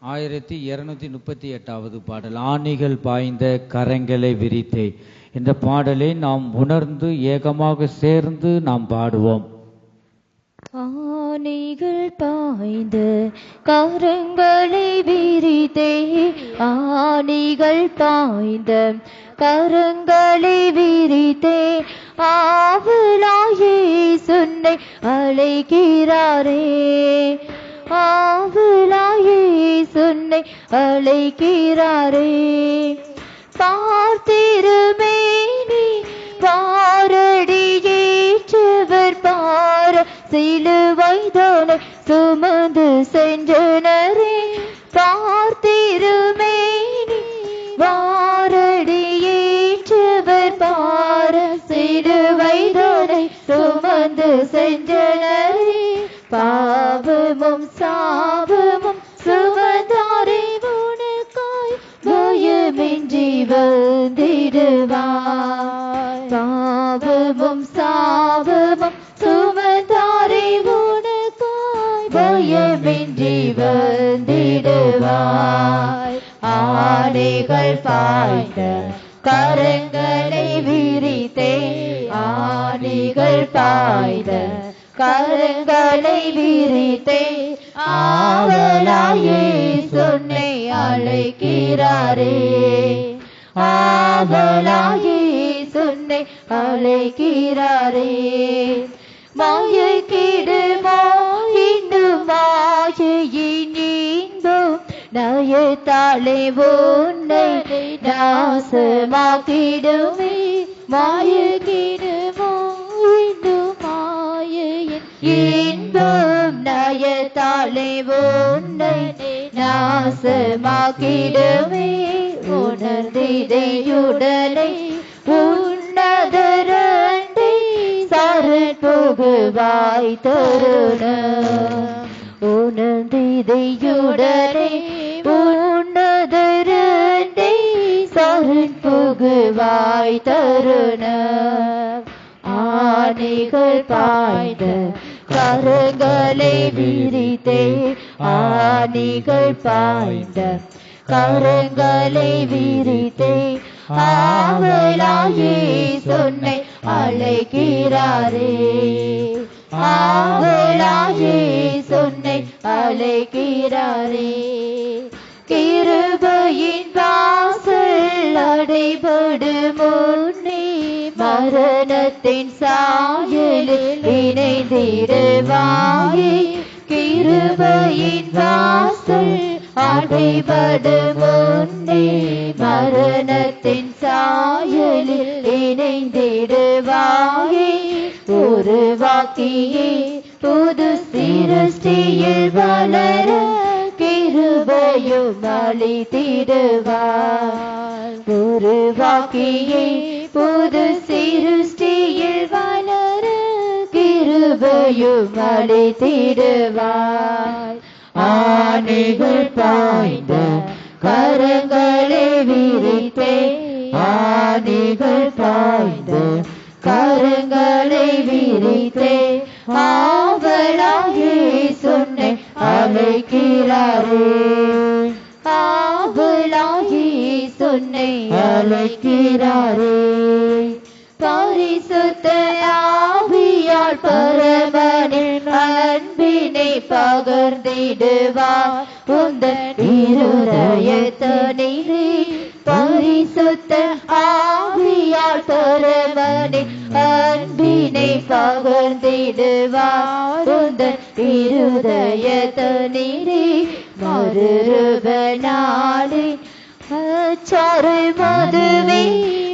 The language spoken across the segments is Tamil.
1238வது பாடல், ஆணிகள் பாய்ந்த கரங்களை விரித்தே. இந்த பாடலை நாம் உணர்ந்து ஏகமாக சேர்ந்து நாம் பாடுவோம். ஆணிகள் பாய்ந்த கரங்களை விரித்தே, ஆணிகள் பாய்ந்த கரங்களை விரித்தே, ஆவலாயே சொன்னை அழைக்கிறாரே, ஆவலாயே சொன்னை அழைக்கிறாரே. பார்த்திருமேனி பாரடியேற்றவர் பார சிலுவைதனை சுமந்து சென்றனரே. பார்த்திருமேனி பாரடியேற்றவர் பார சிலுவைதனை சுமந்து சென்றனரே. பாவமும் சாபமும் சுமந்தாரே, உனக்காய் பயமின்றி வந்திடுவாய். பாவமும் சாபமும் சுமந்தாரே, உனக்காய் பயமின்றி வந்திடுவாய். ஆடைகள் பாய்ந்த கரங்களை விரித்தே, ஆடைகள் பாய்ந்த கரங்களை விரித்தே, ஆவலாயே சொன்னை அழைக்கிறாரே, ஆவலாயே சொன்னை அழைக்கிறாரே. மாயக்கிடுமோ இன்னும் மாயையின் இன்பம், நயத்தாலே உன்னை நாசமாக்கிடுமே. மாயக்கிடுமோ இன்னும் மாயையின் இன்பம், நயத்தாலே உன்னை நாசமாக்கிடுமே. உணர்ந்திதையுடனே உன்னதரண்டை சரண் புகுவாய் தருணம். உணர்ந்திதையுடனே உன்னதரண்டை சரண் புகுவாய் தருணம். ஆணிகள் பாய்ந்த கரங்களை விரித்தே, ஆணிகள் பாய்ந்த கரங்களை விரித்தே, ஆவலாயே சொன்னை அழைக்கிறாரே, ஆவலாயே சொன்னை அழைக்கிறாரே. கிருபையின் வாசல் அடைபடும் முன்னே, மரணத்தின் சாயலில் இணைந்திடுவாயே. கிருபையின் வாசல் அடைபடும் முன்னே, மரணத்தின் சாயலில் இணைந்திடுவாயே. உருவாக்கியே புது சிருஷ்டியில் வளர கிருபையும் அளித்திடுவார். உருவாக்கியே புது சிருஷ்டியில் வளர கிருபையும் அளித்திடுவார். ஆணிகள் பாய்ந்த கரங்களை விரித்தே, ஆணிகள் பாய்ந்த கரங்களை விரித்தே, ஆவலாயே சொன்னை அழைக்கிறாரே, ஆவலாயே சொன்னை அழைக்கிறாரே. பரிசுத்த ஆவியால் பரமனின் அன்பினை பகர்ந்திடுவார் உந்தன் இருதயத்தனிலே. பரிசுத்த ஆவியால் பரமனின் அன்பினை பகர்ந்திடுவார் உந்தன் இருதயத்தனிலே. மறுரூபனாலே அச்சாறு மதுவே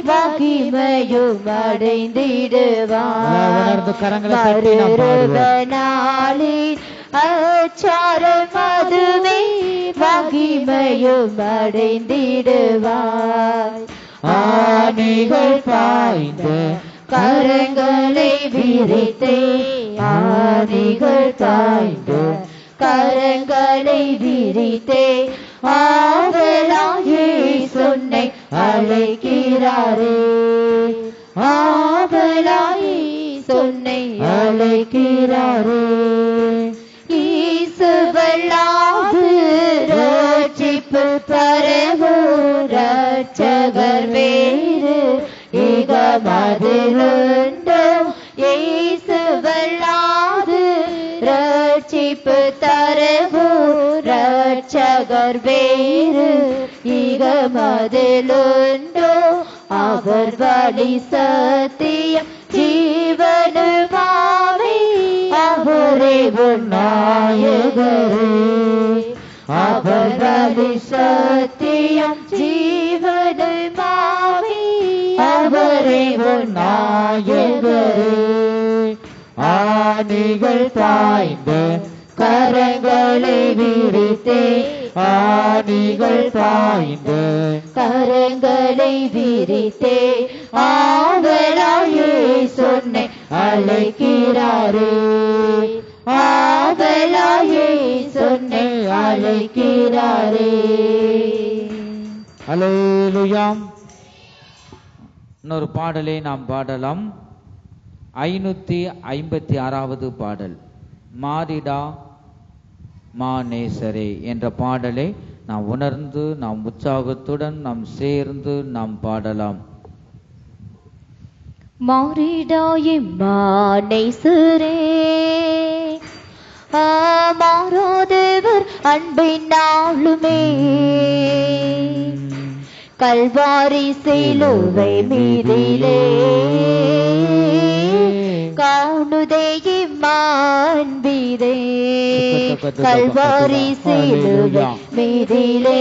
மகிமையும் அடைந்திடுவார். மறுரூபனாலே அச்சாறு மதுவே மகிமையும் அடைந்திடுவார். ஆணிகள் பாய்ந்த கரங்களை விரித்தே, ஆணிகள் பாய்ந்த கரங்களை விரித்தே, ஆவலாயே சொன்னை அழைக்கிறாரே, ஆவலாயே சொன்னை அழைக்கிறாரே. ஈசுவல்லாது ஏகமதிலுண்டோ இயேசுவல்லாது ரட்சிப்பு தரவோ ரட்சகர் வேறு ஈகமதிலுண்டோ அவர் வழி சத்தியம் ஜீவனுமாவே அவரே நாயகரே அவர் வழி சத்தியம் ஜீவனுமாவே அவரே நாயகரே ஆணிகள் பாய்ந்த கரங்களை விரித்தே ஆணிகள் பாய்ந்த கரங்களை விரித்தே ஆவலாயே சொன்னை அழைக்கிறாரே ஆவலாயே சொன்னை அழைக்கிறாரே. அல்லேலூயா. இன்னொரு பாடலை நாம் பாடலாம். 556வது பாடல், மாறிடா மாநேசரே என்ற பாடலை நாம் உணர்ந்து நாம் உற்சாகத்துடன் நாம் சேர்ந்து நாம் பாடலாம். மாறிடாயே மாநேசரே மாறாதவர் அன்பின் நாளுமே கல்வாரி சிலுவை மீதிலே காணுதே இம்மாண்பிதே கல்வாரி சிலுவை மீதிலே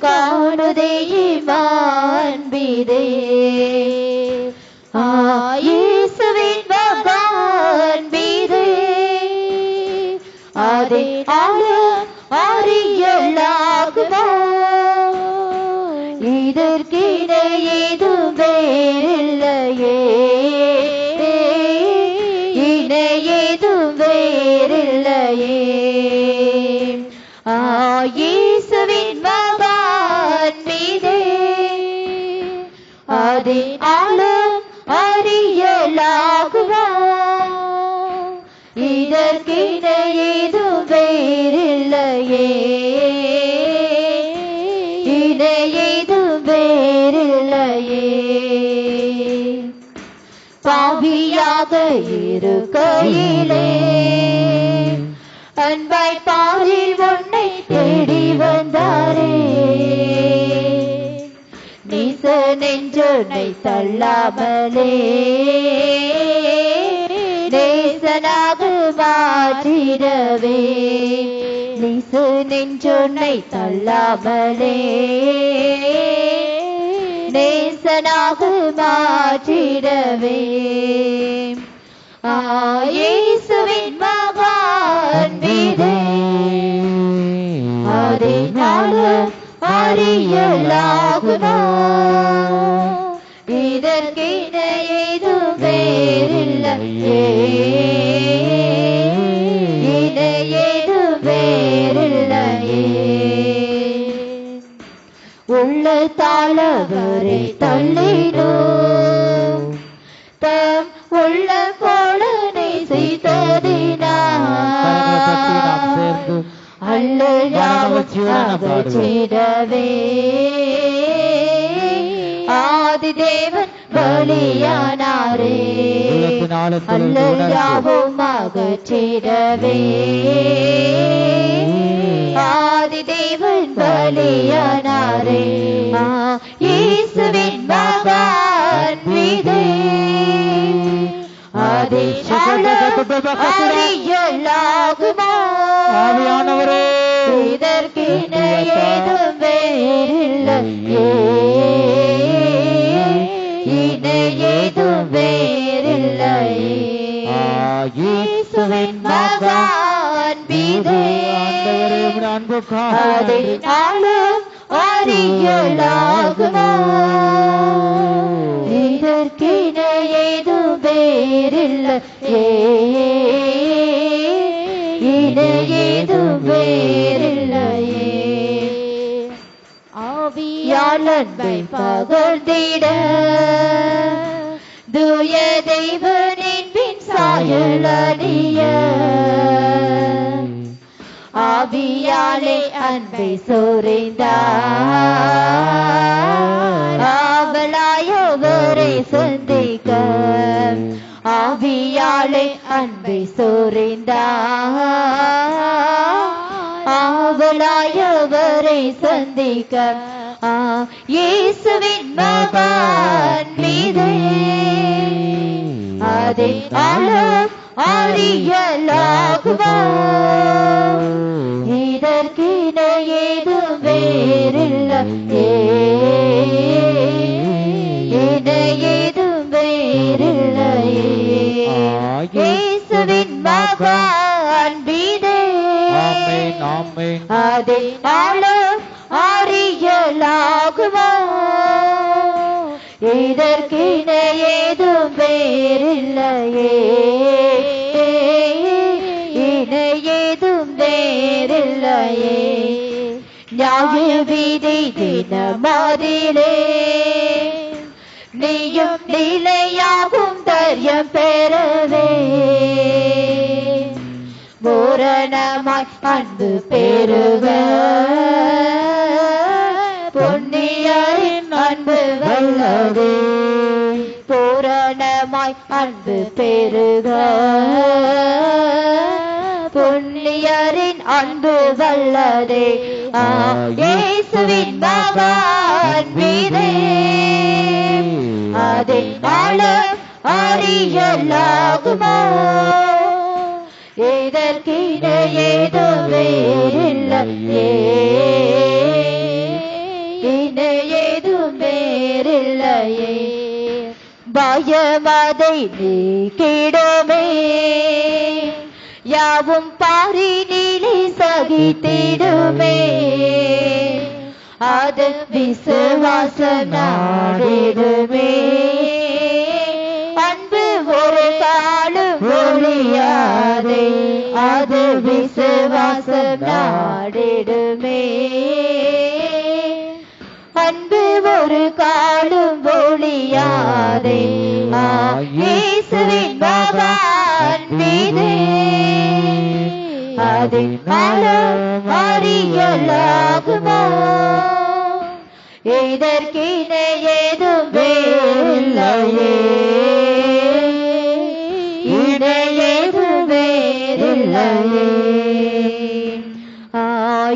காணுதே இம்மாண்பிதே இயேசுவின் மகாண்பிதே அதை அறியலாகுமா இதற்கினை ஏதும் வேறில்லையே இணை ஏதும் வேறில்லையே இயேசுவின் மகாண்பிதே அதை அறியலாகுமா இதற்கினை ஏதும் வேறில்லையே இணை ஏதும் வேறில்லையே பாவியாக இருக்கையிலே அன்பாய் பாரில் உன்னை தேடி வந்தாரே நீச நெஞ்சனை தள்ளாமலே நேசனாக மாற்றிடவே நீச நெஞ்சனை தள்ளாமலே நேசனாக மாற்றிடவே இயேசுவின் மகாண்பிதே அதை நாளும் அறியலாகுமா இதற்கினை ஏதும் வேறில்லையே இணை ஏதும் வேறில்லையே உள்ள தாளவரை தள்ளினோ தம் உள்ள கோடனை செய்ததினார் அல்லையாவச்சிடவே ஆதிதேவன் பலியானாரே அல்லையாவும் அகற்றிடவே ஆதிதேவன் பலியானாரே இயேசுவின் மகாண்பிதே அதை அறியலாகுமா இதற்கினை ஏதும் வேறில்லையே இணை ஏதும் வேறில்லையே இயேசுவின் மகாண்பிதே அதை நாளும் அறியலாகுமா இதற்கினை ஏதும் வேறில்லையே இணை ஏதும் வேறில்லையே ஆவியாளன்பை பகர்ந்திட தூய தெய்வனின் பின் சாயலடிய ஆவியாலே அன்பை சொரிந்தார் ஆவலாயவரை சந்திக்க ஆவியாலே அன்பை சொரிந்தார். ஆவலாயவரை சந்திக்க இயேசுவின் மகன் மீதே அதை ஆழம் அறியலாகுமா? இதற்கின ஏதும் வேறில்லையே, இன ஏதும் வேறில்லையே. இயேசுவின் மகன் மீதே அதை ஆழம் அறியலாகுமா? இதற்கின ஏதும் வேறில்லையே, இன ஏதும் வேறில்லையே. நியாய விதி தினமதிலே நீயும் நிலையாகும் தைரியம் பெறவே பூரணமாய் அன்பு பெருக பொன்னியரின் அன்பு வல்லதே. பூரணமாய் அன்பு பெருக பொன்னியரின் அன்பு வல்லதே. இயேசுவின் மகன் மீதே அதை ஆழம் அறியலாகுமா? இதற்கின ஏதும் வேறில்லையே, இன ஏதும் வேறில்லையே. பயமதை நீக்கிடுமே யாவும் பாரினிலே சகித்திடுமே. அது விசுவாசம் நாடிடுமே. அன்பு ஒரு காலம் ஒழியாதே, அது விசுவாசம் நாடிடுமே. அன்பு ஒரு காலம் ஒழியாதே. இயேசுவின் மகன் மீதே அதை ஆழம் அறியலாகுமா? இதற்கின ஏதும் வேறில்லையே, இன ஏதும் வேறில்லையே.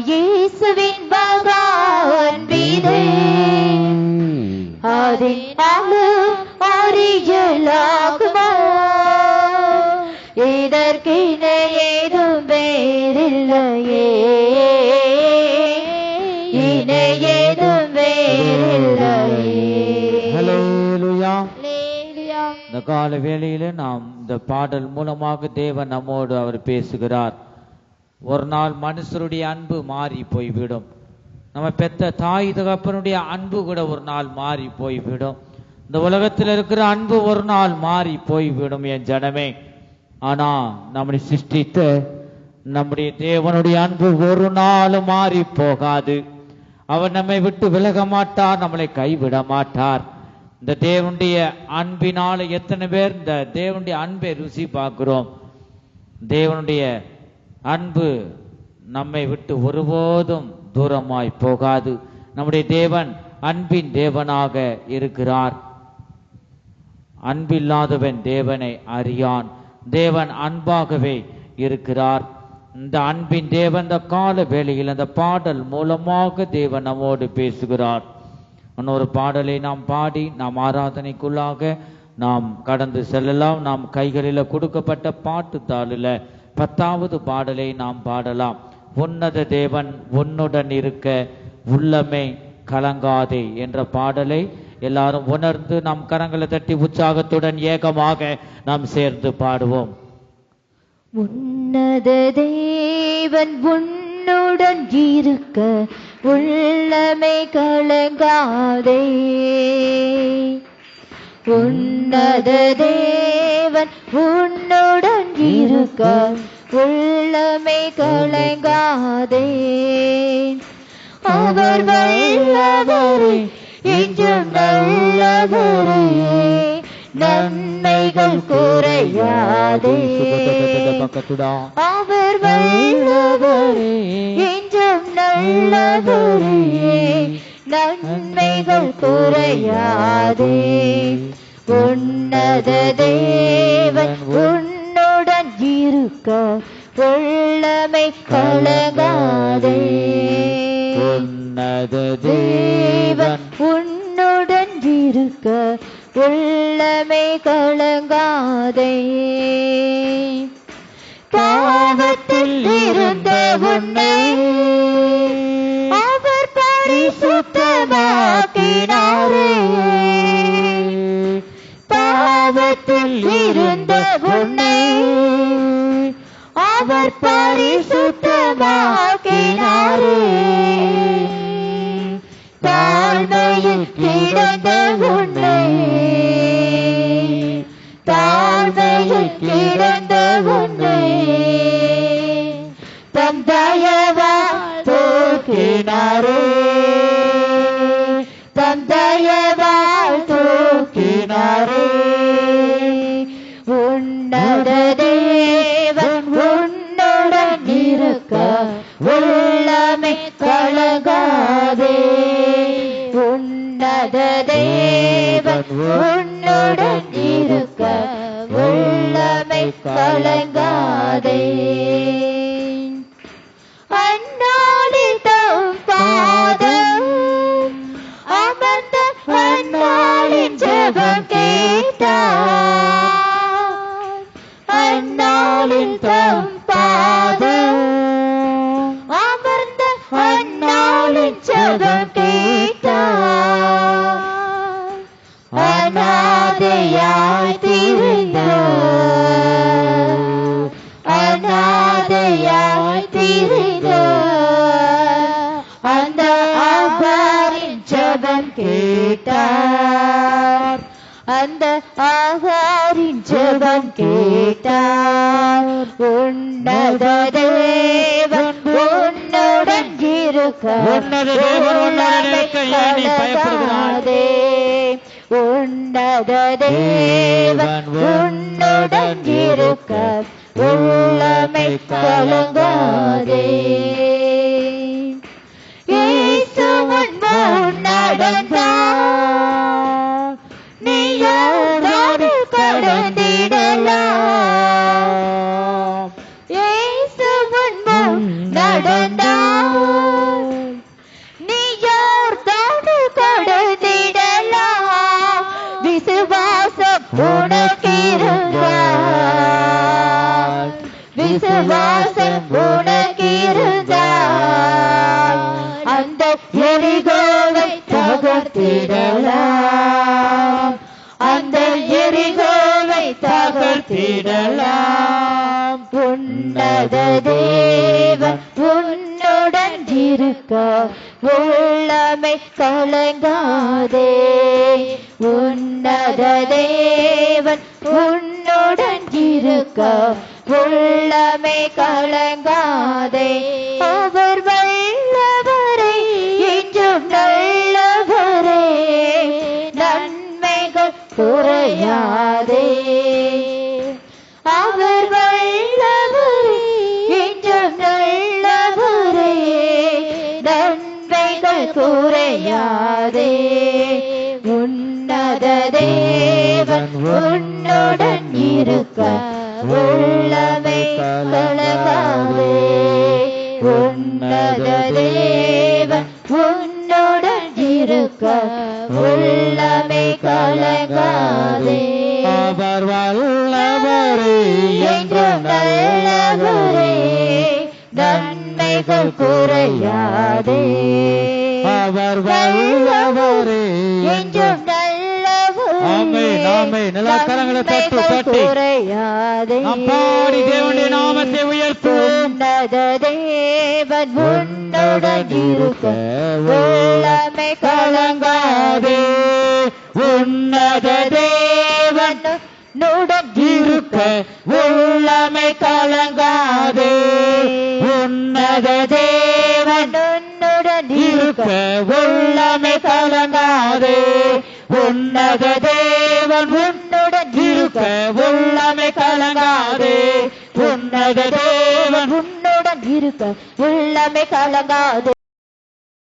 இயேசுவின் மகன் மீதே அதை ஆழம் அறியலாகுமா? இதற்கின ஏதும் வேறில்லையே, இன ஏதும் வேறில்லையே. ஹல்லேலூயா. இந்த கால வேளையில நாம் இந்த பாடல் மூலமாக தேவன் நம்மோடு அவர் பேசுகிறார். ஒரு நாள் மனுஷருடைய அன்பு மாறி போய்விடும். நம்ம பெத்த தாய் தகப்பனுடைய அன்பு கூட ஒரு நாள் மாறி போய்விடும். இந்த உலகத்தில் இருக்கிற அன்பு ஒரு நாள் மாறி போய்விடும் என் ஜனமே. ஆனா நம்மை சிருஷ்டித்த நம்முடைய தேவனுடைய அன்பு ஒரு நாளும் மாறி போகாது. அவர் நம்மை விட்டு விலக மாட்டார், நம்மளை கைவிட மாட்டார். இந்த தேவனுடைய அன்பினால எத்தனை பேர் இந்த தேவனுடைய அன்பை ருசி பார்க்கிறோம். தேவனுடைய அன்பு நம்மை விட்டு ஒருபோதும் தூரமாய் போகாது. நம்முடைய தேவன் அன்பின் தேவனாக இருக்கிறார். அன்பில்லாதவன் தேவனை அறியான். தேவன் அன்பாகவே இருக்கிறார். இந்த அன்பின் தேவன் இந்த கால வேளையில் அந்த பாடல் மூலமாக தேவன் நம்மோடு பேசுகிறார். இன்னொரு பாடலை நாம் பாடி நாம் ஆராதனைக்குள்ளாக நாம் கடந்து செல்லலாம். நாம் கைகளில் கொடுக்கப்பட்ட பாட்டு தாளில் 10வது பாடலை நாம் பாடலாம். உன்னத தேவன் உன்னுடன் இருக்க உள்ளமே கலங்காதே என்ற பாடலை எல்லாரும் உணர்ந்து நாம் கரங்களை தட்டி உற்சாகத்துடன் ஏகமாக நாம் சேர்ந்து பாடுவோம். உன்னத தேவன் உன்னுடன் இருக்க உள்ளமே கலங்காதே. உன்னத தேவன் உன்னுடன் இருக்க உள்ளமே கலங்காதே. அவர் வல்லவரே என்றும் நல்லவரே, நன்மைகள் குறையாதே. அவர் வல்லவரே என்றும் நல்லவரே, நன்மைகள் குறையாதே. உன்னத தேவன் உன்னுடன் இருக்க உள்ளமை கலங்காதே. உன்னத தேவன் உன்னுடன் இருக்க உள்ளமை கலங்காதே. பாவத்தில் இருந்த உன்னை அவர் பரிசுத்தமாக்கினாரே. பாவத்தில் இருந்த உன்னை அவர் பரிசுத்தமாக்கினாரே. தாழ்மையில் கிடந்த உன்னை தாழ்மையில் கிடந்த உன்னை தம் தயவால் தூக்கினாரே. தம் தயவால் தூக்கினாரே. உன்னத தேவன் உன்னுடன் இருக்க உள்ளமை கலங்காதே. உன்னத தேவன் உன்னுடன் இருக்க உள்ளமை கலங்காதே. அந்நாளில் தம் பாதம் அமர்ந்த அந்நாளின் ஜெபம் கேட்டார். அந்நாளில் தம் பாதம் அமர்ந்த அந்நாளின் ஜெபம் கேட்டார். அநாதையாய் திரிந்த அநாதையாய் திரிந்த அந்த ஆகாரின் ஜெபம் கேட்டார். அந்த ஆகாரின் ஜெபம் கேட்டார். உன்னத தேவன் உன்னுடன் இருக்க உள்ளமை கலங்காதே. உன்னத தேவன் உன்னுடன் இருக்க உள்ளமை கலங்காதே. இயேசு உன் முன் நடந்தார். நீ யாரோடு கடந்திடலாம். இயேசு உன் முன் நடந்தார். நீ யாரோடு கடந்திடலாம். விசுவாசம் உனக்கிருந்தால் விசுவாசம் உனக்கிருந்தால் அந்த எரிகோவை தகர்த்திடலாம். அந்த எரிகோவை தகர்த்திடலாம். உன்னத தேவன் உன்னுடன் இருக்க உள்ளமை கலங்காதே. உன்னத தேவன் உன்னுடன் இருக்க உள்ளமை கலங்காதே. அவர் வல்லவரே என்றும் நல்லவரே நன்மைகள் குறையாதே. அவர் வல்லவரே என்றும் நல்லவரே நன்மைகள் குறையாதே. உன்னத தேவன் உன்னுடன் இருக்க உள்ளமை கலங்காதே. உன்னத தேவன் உன்னுடன் இருக்க உள்ளமை கலங்காதே. அவர் வல்லவரே என்றும் நல்லவரே நன்மைகள் குறையாதே. அவர் வல்லவரே என்றும் நல்லவரே ஆமென் ஆமென். எல்லா கரங்களை தட்டி தட்டி குறையாதே. நாம் பாடி தேவனுடைய நாமத்தை உயர்த்துவோம். உன்னத தேவன் உன்னுடன் இருக்க உள்ளமை கலங்காதே. உன்னத தேவன் உன்னுடன் இருக்க உள்ளமை கலங்காதே. உன்னத தேவன் உன்னுடன் இருக்க உள்ளமை கலங்காதே. உன்னத தேவன் உன்னுடன் இருக்க உள்ளமை கலங்காதே. உன்னத தேவன் உன்னுடன் இருக்க உள்ளமை கலங்காதே.